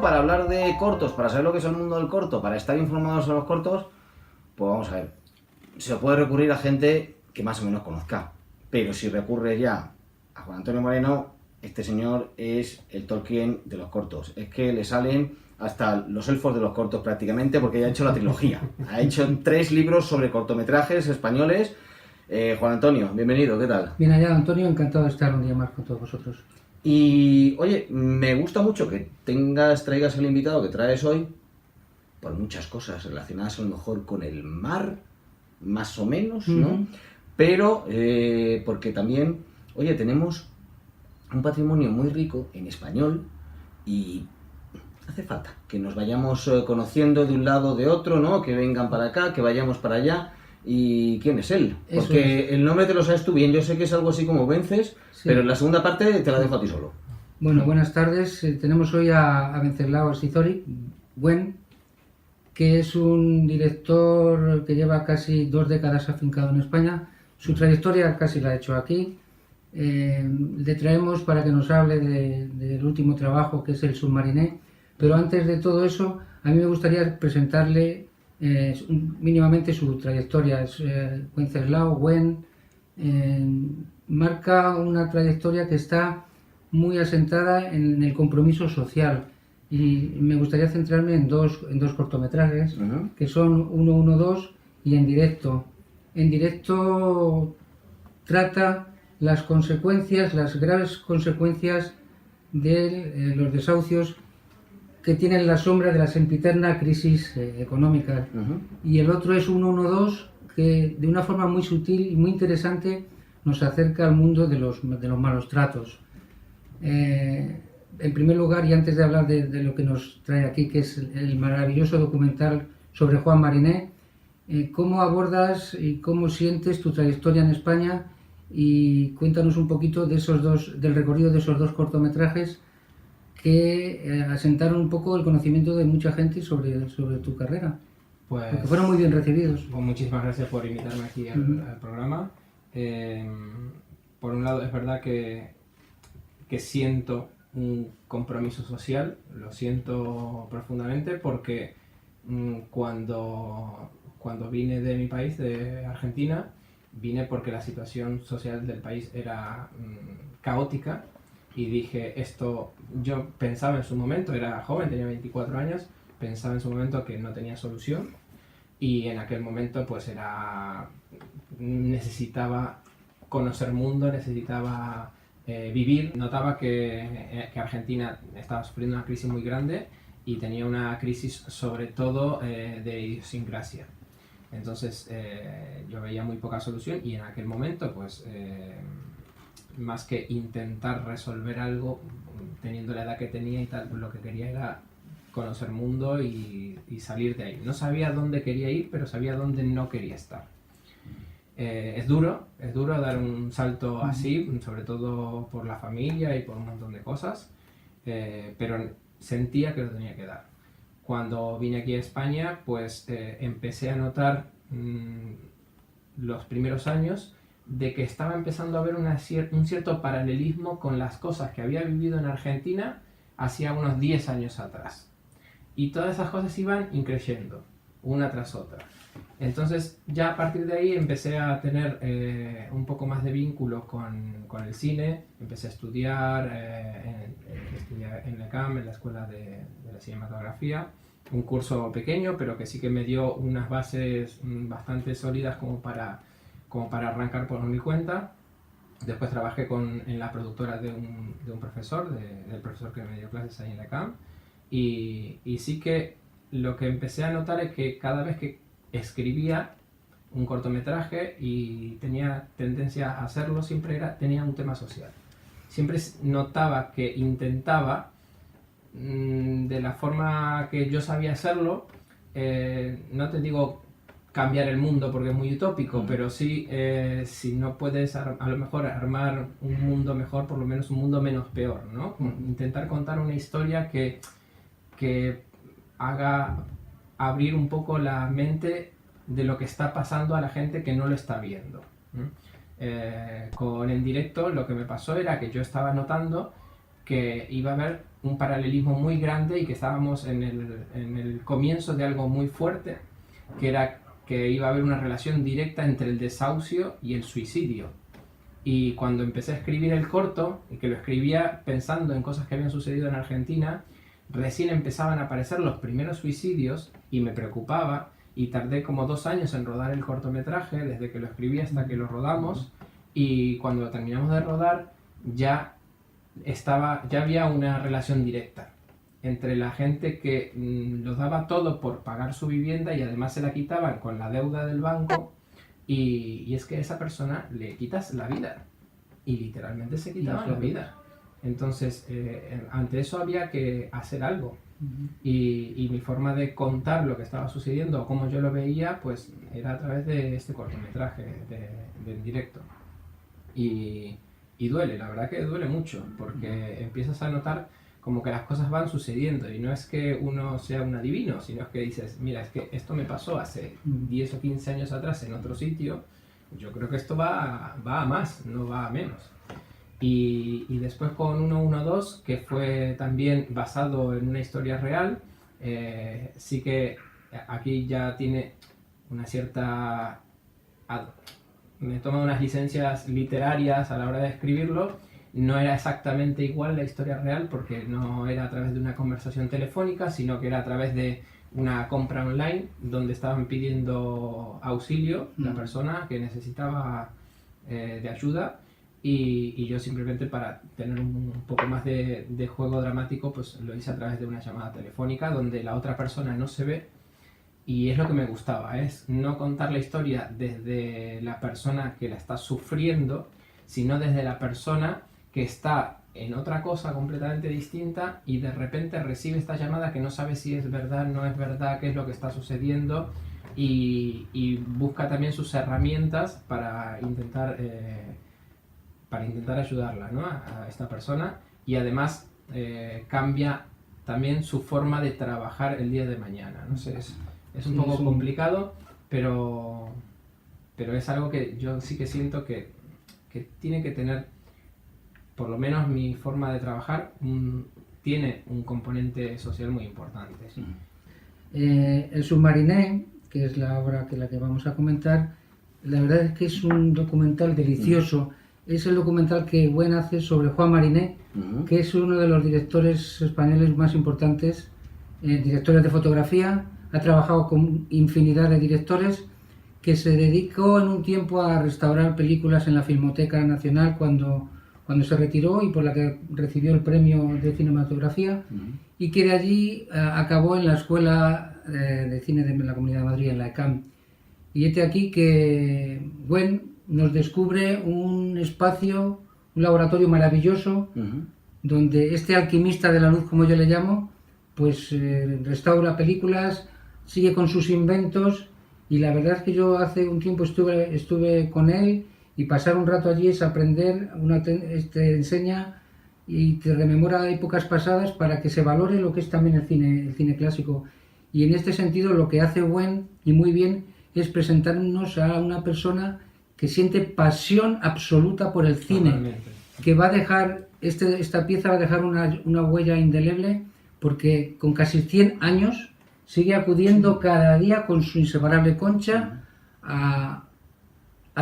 para hablar de cortos, para saber lo que es el mundo del corto, para estar informados sobre los cortos, pues vamos a ver. Se puede recurrir a gente que más o menos conozca. Pero si recurre ya a Juan Antonio Moreno, este señor es el Tolkien de los cortos. Es que le salen hasta los elfos de los cortos prácticamente, porque ya ha hecho la trilogía. Ha hecho 3 libros sobre cortometrajes españoles. Juan Antonio, bienvenido, ¿qué tal? Bien hallado, Antonio, encantado de estar un día más con todos vosotros. Y, oye, me gusta mucho que traigas el invitado que traes hoy, por muchas cosas relacionadas a lo mejor con el mar, más o menos, ¿no? Pero, porque también, oye, tenemos un patrimonio muy rico en español y hace falta que nos vayamos conociendo de un lado o de otro, ¿no? Que vengan para acá, que vayamos para allá. ¿Y quién es él? Porque el nombre te lo sabes tú bien, yo sé que es algo así como Vences, sí. Pero en la segunda parte te la dejo a ti solo. Bueno, buenas tardes. Tenemos hoy a Wenceslao Arcizori, Wen, que es un director que lleva casi 2 décadas afincado en España. Su trayectoria casi la ha hecho aquí. Le traemos para que nos hable del último trabajo, que es El Submariné. Pero antes de todo eso, a mí me gustaría presentarle mínimamente su trayectoria. Es Wenceslao Wen, marca una trayectoria que está muy asentada en el compromiso social, y me gustaría centrarme en dos cortometrajes, que son 112 y En Directo. En Directo trata las consecuencias, las graves consecuencias de los desahucios que tienen la sombra de la sempiterna crisis económica. Y el otro es 112, que de una forma muy sutil y muy interesante nos acerca al mundo de los malos tratos. En primer lugar, y antes de hablar de lo que nos trae aquí, que es el maravilloso documental sobre Juan Mariné, ¿cómo abordas y cómo sientes tu trayectoria en España? Y cuéntanos un poquito del recorrido de esos 2 cortometrajes que asentaron un poco el conocimiento de mucha gente sobre tu carrera, pues, porque fueron muy bien recibidos. Pues muchísimas gracias por invitarme aquí al programa. Por un lado, es verdad que siento un compromiso social, lo siento profundamente, porque cuando vine de mi país, de Argentina, vine porque la situación social del país era caótica, y dije, yo pensaba en su momento, era joven, tenía 24 años, pensaba en su momento que no tenía solución, y en aquel momento pues necesitaba conocer mundo, necesitaba vivir. Notaba que Argentina estaba sufriendo una crisis muy grande y tenía una crisis sobre todo de idiosincrasia. Entonces yo veía muy poca solución, y en aquel momento pues más que intentar resolver algo, teniendo la edad que tenía y tal, pues lo que quería era conocer mundo y salir de ahí. No sabía dónde quería ir, pero sabía dónde no quería estar. Es duro dar un salto así, sobre todo por la familia y por un montón de cosas, pero sentía que lo tenía que dar. Cuando vine aquí a España, pues empecé a notar los primeros años de que estaba empezando a haber un cierto paralelismo con las cosas que había vivido en Argentina hacía unos 10 años atrás. Y todas esas cosas iban increyendo, una tras otra. Entonces ya a partir de ahí empecé a tener un poco más de vínculo con el cine. Empecé a estudiar en la CAM, en la Escuela de la Cinematografía. Un curso pequeño, pero que sí que me dio unas bases bastante sólidas como para arrancar por mi cuenta. Después trabajé en la productora de un profesor, del profesor que me dio clases ahí en la CAM. Y sí que lo que empecé a notar es que cada vez que escribía un cortometraje y tenía tendencia a hacerlo, tenía un tema social. Siempre notaba que intentaba, de la forma que yo sabía hacerlo, no te digo cambiar el mundo porque es muy utópico, pero sí, si no puedes a lo mejor armar un mundo mejor, por lo menos un mundo menos peor, ¿no? Intentar contar una historia que haga abrir un poco la mente de lo que está pasando a la gente que no lo está viendo. Con En Directo lo que me pasó era que yo estaba notando que iba a haber un paralelismo muy grande y que estábamos en el comienzo de algo muy fuerte, que era que iba a haber una relación directa entre el desahucio y el suicidio. Y cuando empecé a escribir el corto, y que lo escribía pensando en cosas que habían sucedido en Argentina, recién empezaban a aparecer los primeros suicidios y me preocupaba, y tardé como 2 años en rodar el cortometraje, desde que lo escribí hasta que lo rodamos, y cuando lo terminamos de rodar ya había una relación directa entre la gente que lo daba todo por pagar su vivienda y además se la quitaban con la deuda del banco, y es que a esa persona le quitas la vida, y literalmente se quitaban la vida. Entonces, ante eso había que hacer algo. Y mi forma de contar lo que estaba sucediendo o cómo yo lo veía, pues era a través de este cortometraje de directo. Y duele, la verdad que duele mucho, porque empiezas a notar como que las cosas van sucediendo, y no es que uno sea un adivino, sino es que dices, mira, es que esto me pasó hace 10 o 15 años atrás en otro sitio, yo creo que esto va a más, no va a menos. Y después con 112, que fue también basado en una historia real, sí que aquí ya tiene una cierta... Me toma unas licencias literarias a la hora de escribirlo. No era exactamente igual la historia real, porque no era a través de una conversación telefónica, sino que era a través de una compra online donde estaban pidiendo auxilio la persona que necesitaba de ayuda. Y yo simplemente, para tener un poco más de juego dramático, pues lo hice a través de una llamada telefónica donde la otra persona no se ve, y es lo que me gustaba, es no contar la historia desde la persona que la está sufriendo, sino desde la persona que está en otra cosa completamente distinta y de repente recibe esta llamada que no sabe si es verdad, no es verdad, qué es lo que está sucediendo, y busca también sus herramientas para intentar ayudarla, ¿no? a esta persona, y además cambia también su forma de trabajar el día de mañana. No sé, es un poco complicado, pero es algo que yo sí que siento que tiene que tener, por lo menos mi forma de trabajar, tiene un componente social muy importante. Sí. El Submariné, que es la obra que vamos a comentar, la verdad es que es un documental delicioso. Es el documental que Wen hace sobre Juan Mariné, que es uno de los directores españoles más importantes, directores de fotografía. Ha trabajado con infinidad de directores, que se dedicó en un tiempo a restaurar películas en la Filmoteca Nacional cuando se retiró, y por la que recibió el premio de cinematografía, y que de allí acabó en la Escuela de Cine de la Comunidad de Madrid, en la ECAM. Y este aquí que Wen nos descubre un espacio, un laboratorio maravilloso, donde este alquimista de la luz, como yo le llamo, pues restaura películas, sigue con sus inventos, y la verdad es que yo hace un tiempo estuve con él, y pasar un rato allí es aprender, te enseña y te rememora épocas pasadas para que se valore lo que es también el cine clásico. Y en este sentido lo que hace Wen, y muy bien, es presentarnos a una persona que siente pasión absoluta por el cine. Totalmente. Que va a dejar, esta pieza va a dejar una huella indeleble, porque con casi 100 años sigue acudiendo cada día con su inseparable Concha a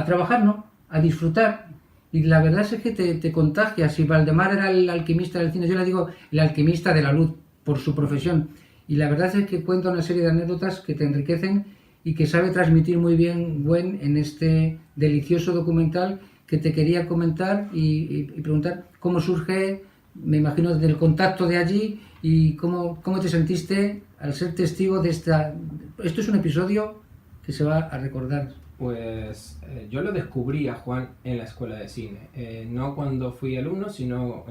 trabajar, ¿no? A disfrutar. Y la verdad es que te contagia. Si Valdemar era el alquimista del cine, yo le digo el alquimista de la luz, por su profesión. Y la verdad es que cuenta una serie de anécdotas que te enriquecen y que sabe transmitir muy bien Wen en este delicioso documental, que te quería comentar y preguntar cómo surge, me imagino, del contacto de allí, y cómo te sentiste al ser testigo de esta... Esto es un episodio que se va a recordar. Pues yo lo descubrí a Juan en la escuela de cine, no cuando fui alumno, sino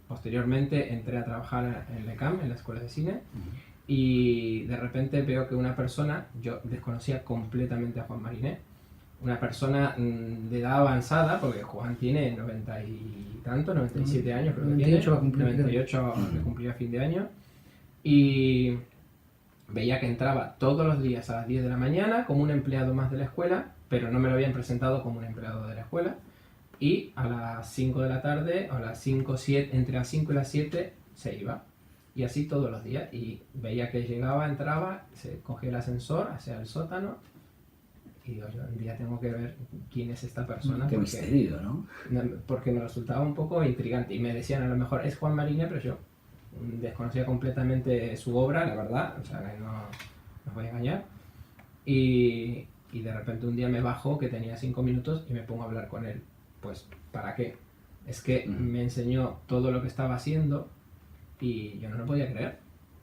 posteriormente entré a trabajar en la ECAM, en la escuela de cine, y de repente veo que una persona, yo desconocía completamente a Juan Mariné, una persona de edad avanzada, porque Juan tiene 90 y tanto, 97 años creo que 98 va a cumplir, 98 que cumplía a fin de año, y veía que entraba todos los días a las 10 de la mañana como un empleado más de la escuela, pero no me lo habían presentado como un empleado de la escuela, y a las 5 de la tarde, o a las 5, 7, entre las 5 y las 7, se iba. Y así todos los días. Y veía que llegaba, entraba, se cogía el ascensor hacia el sótano. Y digo, yo un día tengo que ver quién es esta persona. Qué misterio, ¿no? Porque me resultaba un poco intrigante. Y me decían, a lo mejor es Juan Mariné, pero yo desconocía completamente su obra, la verdad. O sea, que no os voy a engañar. Y de repente un día me bajó, que tenía 5 minutos, y me pongo a hablar con él. Pues, ¿para qué? Es que me enseñó todo lo que estaba haciendo y yo no lo podía creer.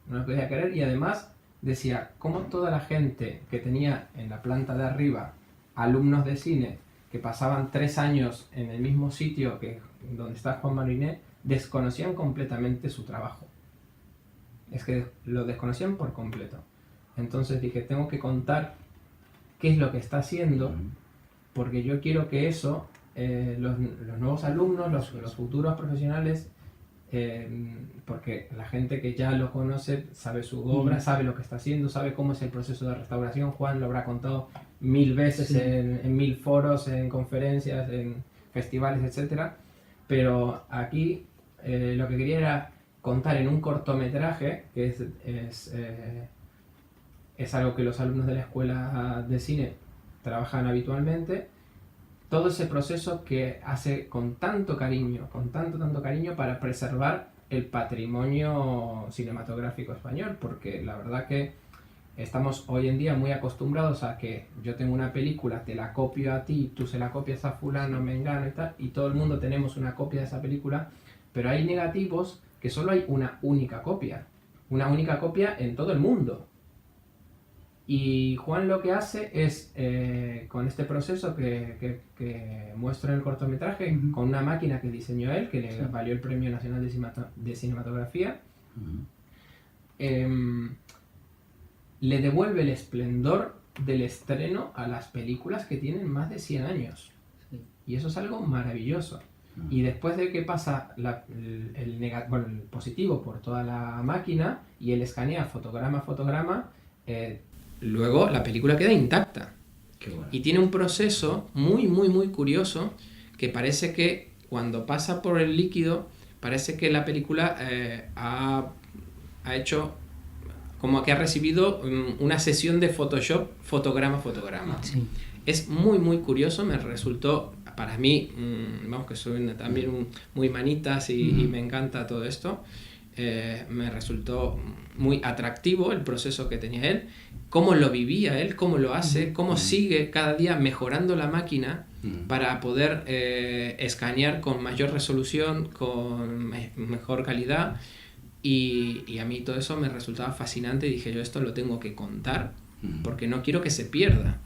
No lo podía creer, y además decía, cómo toda la gente que tenía en la planta de arriba alumnos de cine que pasaban 3 años en el mismo sitio que donde está Juan Mariné, desconocían completamente su trabajo. Es que lo desconocían por completo. Entonces dije, tengo que contar qué es lo que está haciendo, porque yo quiero que eso, los nuevos alumnos, los futuros profesionales, porque la gente que ya lo conoce sabe su obra, sabe lo que está haciendo, sabe cómo es el proceso de restauración. Juan lo habrá contado 1000 veces en 1000 foros, en conferencias, en festivales, etcétera. Pero aquí lo que quería era contar en un cortometraje, que es algo que los alumnos de la escuela de cine trabajan habitualmente, todo ese proceso que hace con tanto cariño, con tanto cariño, para preservar el patrimonio cinematográfico español, porque la verdad que estamos hoy en día muy acostumbrados a que yo tengo una película, te la copio a ti, tú se la copias a fulano, mengano y tal, y todo el mundo tenemos una copia de esa película, pero hay negativos que solo hay una única copia en todo el mundo. Y Juan lo que hace es, con este proceso que muestra en el cortometraje, con una máquina que diseñó él, que le valió el Premio Nacional de Cinematografía, le devuelve el esplendor del estreno a las películas que tienen más de 100 años. Y eso es algo maravilloso. Y después de que pasa el positivo por toda la máquina y él escanea fotograma a fotograma, luego la película queda intacta. Qué bueno. Y tiene un proceso muy curioso, que parece que cuando pasa por el líquido, parece que la película ha hecho como que ha recibido una sesión de Photoshop fotograma a fotograma. Sí. Es muy curioso, me resultó, para mí, vamos, que soy también muy manitas y me encanta todo esto, me resultó muy atractivo el proceso que tenía él, cómo lo vivía él, cómo lo hace, cómo sigue cada día mejorando la máquina para poder escanear con mayor resolución, con mejor calidad, y a mí todo eso me resultaba fascinante y dije, yo esto lo tengo que contar porque no quiero que se pierda,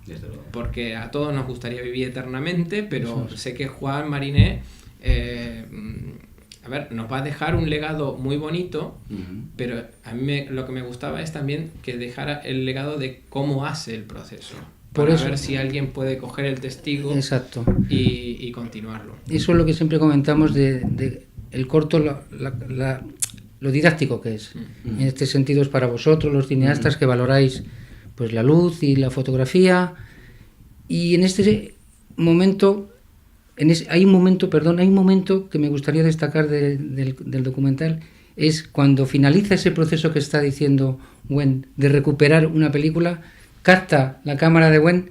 Desde luego. porque a todos nos gustaría vivir eternamente, pero sé que Juan Mariné nos va a dejar un legado muy bonito, pero a mí lo que me gustaba es también que dejara el legado de cómo hace el proceso. Por Para eso, ver si alguien puede coger el testigo. Exacto. Y continuarlo. Eso es lo que siempre comentamos de el corto, lo didáctico que es. En este sentido es para vosotros, los cineastas, que valoráis pues la luz y la fotografía. Y en este momento... hay un momento que me gustaría destacar del documental, es cuando finaliza ese proceso que está diciendo Wen de recuperar una película, capta la cámara de Wen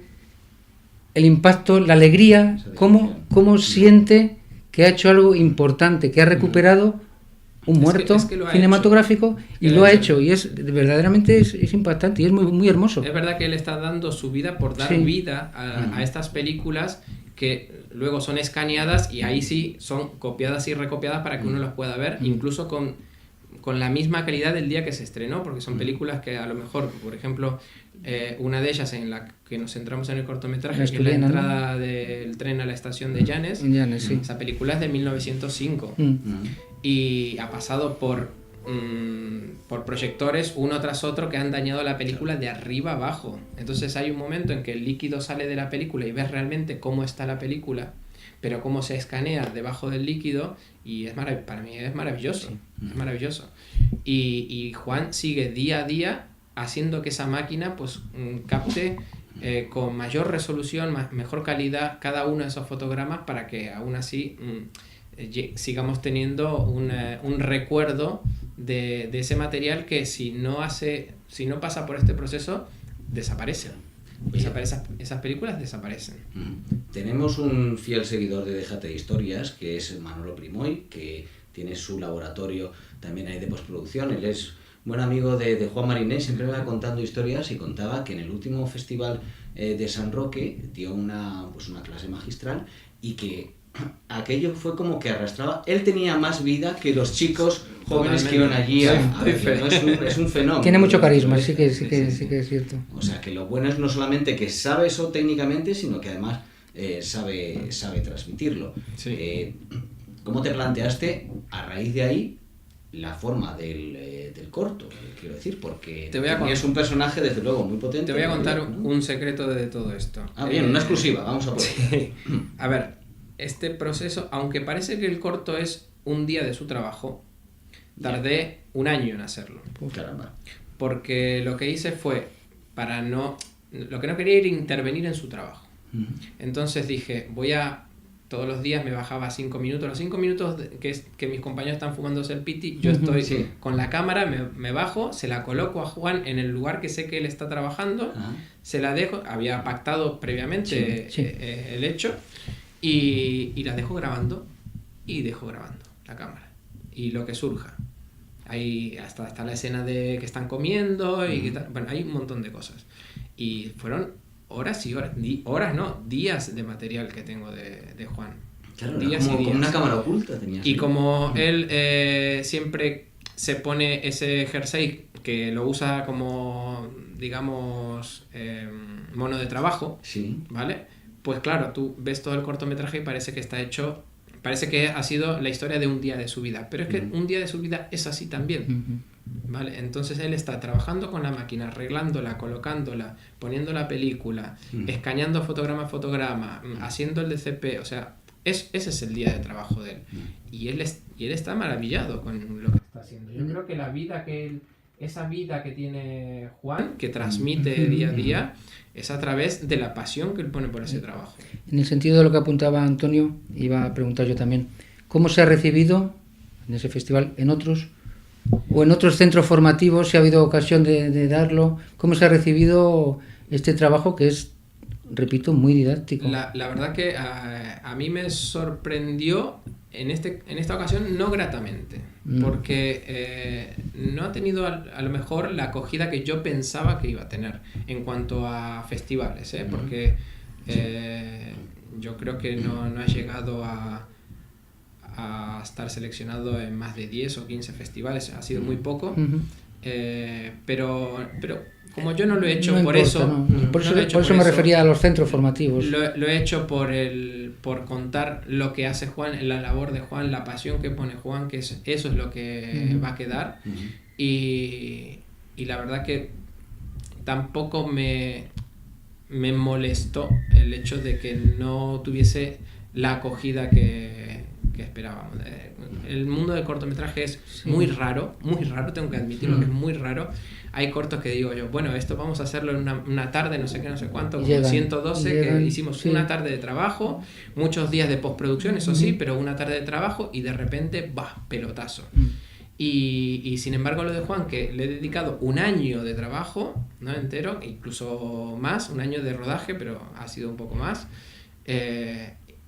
el impacto, la alegría, cómo siente que ha hecho algo importante, que ha recuperado un muerto cinematográfico y lo ha hecho, y verdaderamente es impactante y es muy hermoso. Es verdad que él está dando su vida por dar vida a estas películas que luego son escaneadas y ahí sí son copiadas y recopiadas para que uno las pueda ver, incluso con la misma calidad del día que se estrenó, porque son películas que a lo mejor, por ejemplo, una de ellas en la que nos centramos en el cortometraje, que es la entrada del tren a la estación de Llanes, sí. Esa película es de 1905 y ha pasado por proyectores uno tras otro que han dañado la película de arriba abajo. Entonces hay un momento en que el líquido sale de la película y ves realmente cómo está la película, pero cómo se escanea debajo del líquido, y para mí es maravilloso. Es maravilloso. Y Juan sigue día a día haciendo que esa máquina pues capte con mayor resolución, mejor calidad cada uno de esos fotogramas, para que aún así sigamos teniendo un recuerdo de ese material que si no pasa por este proceso, desaparecen. Esas películas desaparecen. Tenemos un fiel seguidor de Déjate de Historias, que es Manolo Primoy, que tiene su laboratorio también ahí de postproducción. Él es buen amigo de Juan Mariné, siempre me va contando historias y contaba que en el último festival de San Roque dio una clase magistral y que aquello fue como que arrastraba. Él tenía más vida que los chicos jóvenes que iban allí a verlo, ¿no? Es un fenómeno. Tiene mucho carisma, sí que es cierto. O sea, que lo bueno es no solamente que sabe eso técnicamente, sino que además sabe transmitirlo. Sí. ¿Cómo te planteaste a raíz de ahí la forma del corto? Quiero decir, porque es un personaje desde luego muy potente. Te voy a contar un secreto de todo esto. Bien, una exclusiva, vamos a por sí. A ver, este proceso, aunque parece que el corto es un día de su trabajo, tardé un año en hacerlo. Caramba. Porque lo que hice fue, lo que no quería era intervenir en su trabajo. Entonces dije, todos los días me bajaba 5 minutos, los 5 minutos que mis compañeros están fumándose el piti, yo estoy con la cámara, me bajo, se la coloco a Juan en el lugar que sé que él está trabajando, se la dejo, había pactado previamente el hecho, y la dejo grabando, la cámara, y lo que surja. Ahí hasta la escena de que están comiendo, y bueno, hay un montón de cosas. Y fueron horas y horas, días de material que tengo de Juan. Claro, días como una cámara oculta tenías. Y como él siempre se pone ese jersey que lo usa como, digamos, mono de trabajo, ¿vale? Pues claro, tú ves todo el cortometraje y parece que ha sido la historia de un día de su vida, pero es que un día de su vida es así también. ¿Vale? Entonces él está trabajando con la máquina, arreglándola, colocándola, poniendo la película, escaneando fotograma a fotograma, haciendo el DCP, o sea, ese es el día de trabajo de él. Y él está maravillado con lo que está haciendo. Yo creo que esa vida que tiene Juan, que transmite día a día, es a través de la pasión que él pone por ese trabajo. En el sentido de lo que apuntaba Antonio, iba a preguntar yo también, ¿cómo se ha recibido en ese festival, en otros centros formativos, si ha habido ocasión de darlo? ¿Cómo se ha recibido este trabajo que es, repito, muy didáctico? La verdad que a mí me sorprendió en esta ocasión no gratamente, porque no ha tenido a lo mejor la acogida que yo pensaba que iba a tener en cuanto a festivales, porque yo creo que no ha llegado a estar seleccionado en más de 10 o 15 festivales, ha sido muy poco, pero como yo no lo he hecho no por importa, eso, por eso me refería a los centros formativos. Lo he hecho por contar lo que hace Juan, la labor de Juan, la pasión que pone Juan, que eso es lo que va a quedar, y la verdad que tampoco me molestó el hecho de que no tuviese la acogida que esperábamos. El mundo del cortometraje es muy raro, tengo que admitirlo que es muy raro. Hay cortos que digo yo, bueno, esto vamos a hacerlo en una tarde, no sé qué, no sé cuánto, como 112, que hicimos una tarde de trabajo, muchos días de postproducción, eso sí, pero una tarde de trabajo y de repente, pelotazo. Y sin embargo lo de Juan, que le he dedicado un año de trabajo, ¿no? Entero, incluso más, un año de rodaje, pero ha sido un poco más,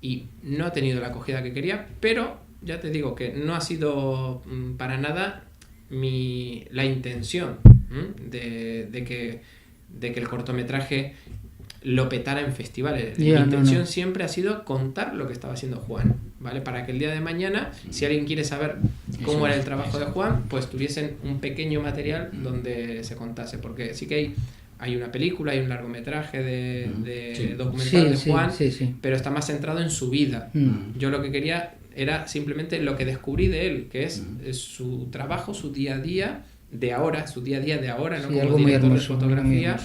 y no ha tenido la acogida que quería, pero ya te digo que no ha sido para nada la intención de que el cortometraje lo petara en festivales. Mi intención siempre ha sido contar lo que estaba haciendo Juan, ¿vale? Para que el día de mañana, si alguien quiere saber cómo era el trabajo de Juan, pues tuviesen un pequeño material donde se contase, porque sí que hay una película, hay un largometraje de documental de Juan, pero está más centrado en su vida. Yo lo que quería era simplemente lo que descubrí de él, que es su trabajo, su día a día de ahora, ¿no? Como director de fotografía,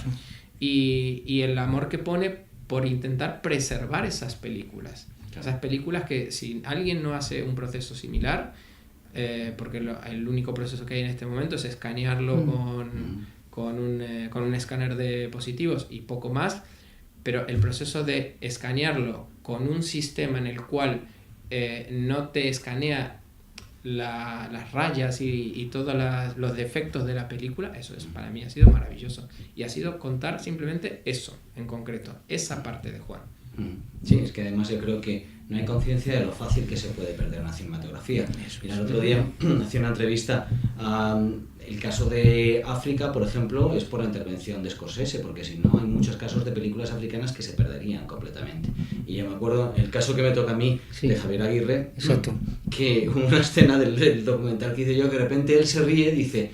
y el amor que pone por intentar preservar esas películas. Esas películas que si alguien no hace un proceso similar, porque el único proceso que hay en este momento es escanearlo con un escáner de positivos y poco más, pero el proceso de escanearlo con un sistema en el cual no te escanea las rayas y todos los defectos de la película, eso es, para mí ha sido maravilloso. Y ha sido contar simplemente eso, en concreto, esa parte de Juan. Sí, es que además yo creo que no hay conciencia de lo fácil que se puede perder una cinematografía. Mira, el otro día hacía una entrevista el caso de África, por ejemplo, es por la intervención de Scorsese, porque si no hay muchos casos de películas africanas que se perderían completamente. Y yo me acuerdo el caso que me toca a mí, de Javier Aguirre, exacto, que una escena del documental que hice yo, que de repente él se ríe y dice,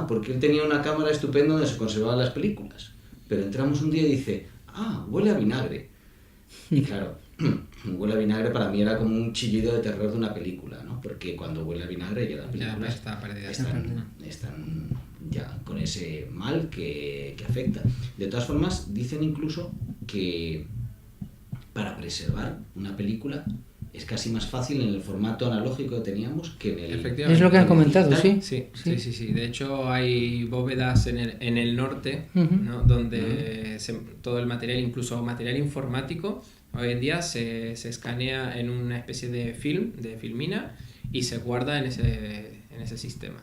porque él tenía una cámara estupenda donde se conservaban las películas, pero entramos un día y dice, huele a vinagre. Y claro, huele a vinagre para mí era como un chillido de terror de una película, ¿no? Porque cuando huele a vinagre ya las películas están ya con ese mal que afecta. De todas formas, dicen incluso que para preservar una película es casi más fácil en el formato analógico que teníamos que en el... Es lo que han comentado, ¿sí? Sí. De hecho, hay bóvedas en el norte, ¿no? Donde todo el material, incluso material informático, hoy en día se escanea en una especie de film, de filmina, y se guarda en ese sistema.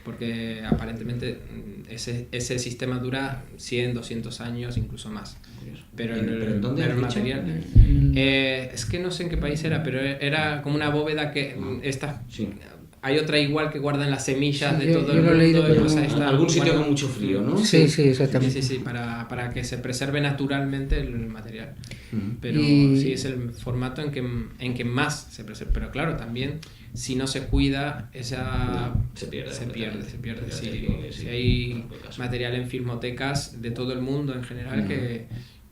Porque aparentemente ese sistema dura 100, 200 años, incluso más. Pero el material... es que no sé en qué país era, pero era como una bóveda que... Hay otra igual que guardan las semillas de todo el mundo. Algún sitio con mucho frío, ¿no? Sí, exactamente. Sí, para que se preserve naturalmente el material. Pero sí es el formato en que más se preserva. Pero claro, también si no se cuida, se pierde. Si hay material en filmotecas de todo el mundo en general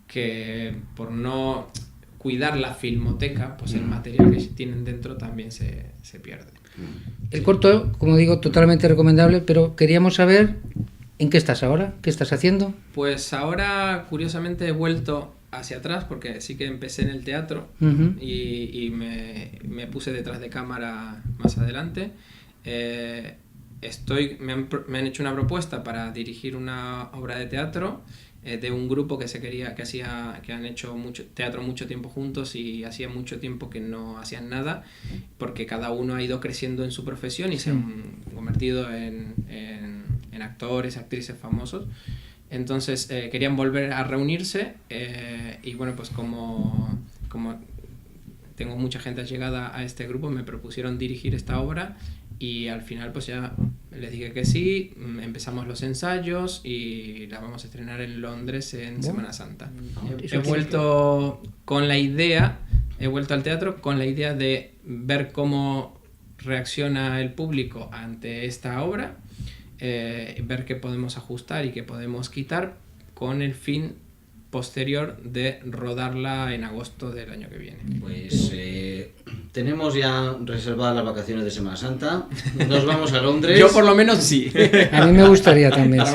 que por no cuidar la filmoteca, pues el material que tienen dentro también se pierde. El corto, como digo, totalmente recomendable, pero queríamos saber en qué estás ahora, qué estás haciendo. Pues ahora, curiosamente, he vuelto hacia atrás porque sí que empecé en el teatro y me puse detrás de cámara más adelante. Me han hecho una propuesta para dirigir una obra de teatro de un grupo que han hecho teatro mucho tiempo juntos y hacía mucho tiempo que no hacían nada porque cada uno ha ido creciendo en su profesión y se han convertido en actores, actrices famosos. Entonces querían volver a reunirse y bueno, pues como tengo mucha gente allegada a este grupo, me propusieron dirigir esta obra y al final pues ya les dije que sí, empezamos los ensayos y la vamos a estrenar en Londres en Semana Santa. He vuelto al teatro con la idea de ver cómo reacciona el público ante esta obra, ver qué podemos ajustar y qué podemos quitar con el fin posterior de rodarla en agosto del año que viene. Pues tenemos ya reservadas las vacaciones de Semana Santa, nos vamos a Londres. Yo por lo menos sí. A mí me gustaría también, sí.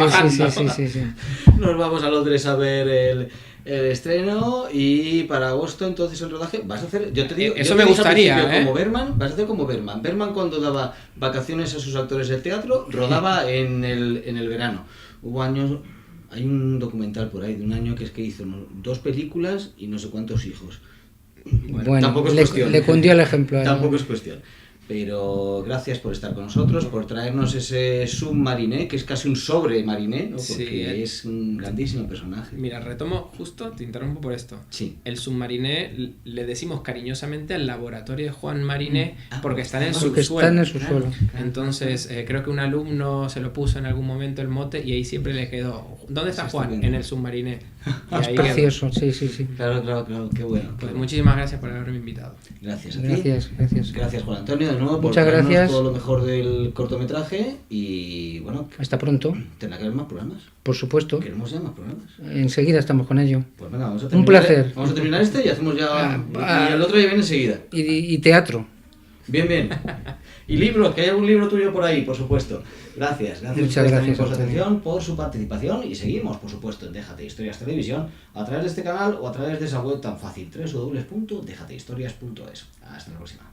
Nos vamos a Londres a ver el estreno y para agosto entonces el rodaje vas a hacer, yo te digo, eso me gustaría, como Berman, vas a hacer como Berman. Berman cuando daba vacaciones a sus actores del teatro rodaba en el verano. Hubo años, hay un documental por ahí de un año que hizo 2 películas y no sé cuántos hijos. Bueno, tampoco es cuestión. Le cundió el ejemplo. Tampoco es cuestión. Pero gracias por estar con nosotros, por traernos ese Submarine, que es casi un Sobremariné, ¿no? Porque es un grandísimo personaje. Mira, retomo justo, te interrumpo por esto. Sí. El Submarine le decimos cariñosamente al laboratorio de Juan Mariné porque está en el subsuelo. Está en el subsuelo. Entonces, creo que un alumno se lo puso en algún momento el mote y ahí siempre le quedó. ¿Dónde está Juan? En el Submarine. Es precioso, sí. Claro, qué bueno. Pues muchísimas gracias por haberme invitado. Gracias a ti. Gracias Juan Antonio, de nuevo, por muchas gracias. Todo lo mejor del cortometraje y bueno. Hasta pronto. ¿Tendrá que haber más programas? Por supuesto. ¿Queremos ya más programas? Enseguida estamos con ello. Pues venga, vamos a terminar. Un placer. Vamos a terminar este y hacemos ya. Y el otro ya viene enseguida. Y teatro. Bien. Y libros, que hay algún libro tuyo por ahí, por supuesto. Gracias Muchas gracias por su atención, por su participación y seguimos, por supuesto, en Déjate Historias Televisión a través de este canal o a través de esa web tan fácil, www.dejatehistorias.es. Hasta la próxima.